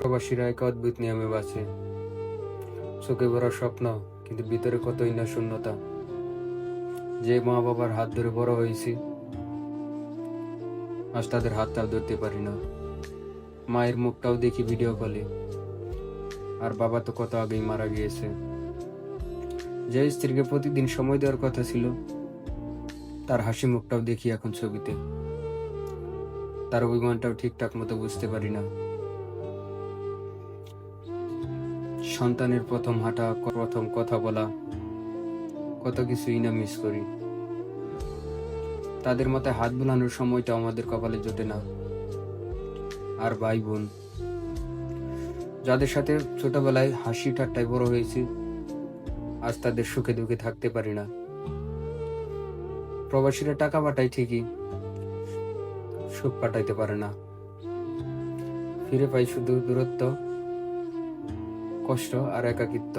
প্রবাসীরা এক অদ্ভুত নিয়মে বাঁচে। চোখে ভরা স্বপ্ন, কিন্তু ভিতরে কতই না শূন্যতা। যে মা বাবার হাত ধরে বড় হয়েছি, আজ তাদের হাতটাও ধরতে পারি না। মায়ের মুখটাও দেখি ভিডিও কলে, আর বাবা তো কত আগেই মারা গিয়েছে। যে স্ত্রীকে প্রতিদিন সময় দেওয়ার কথা ছিল, তার হাসি মুখটাও দেখি এখন ছবিতে। তার অভিমানটাও ঠিকঠাক মতো বুঝতে পারি না। সন্তানের প্রথম হাঁটা, প্রথম কথা বলা, কত কিছুই না মিস করি। তাদের মাথায় হাত বোলানোর সময়টা আমাদের কপালে জোটে না। আর ভাই বোন, যাদের সাথে ছোটবেলায় হাসি ঠাট্টায় বড় হয়েছি, আজ তাদের সুখে দুঃখে থাকতে পারি না। প্রবাসীরা টাকা পাঠায় ঠিকই, সুখ পাঠাইতে পারে না। ফিরে পাই শুধু দূরত্ব, কষ্ট আর একাকিত্ব।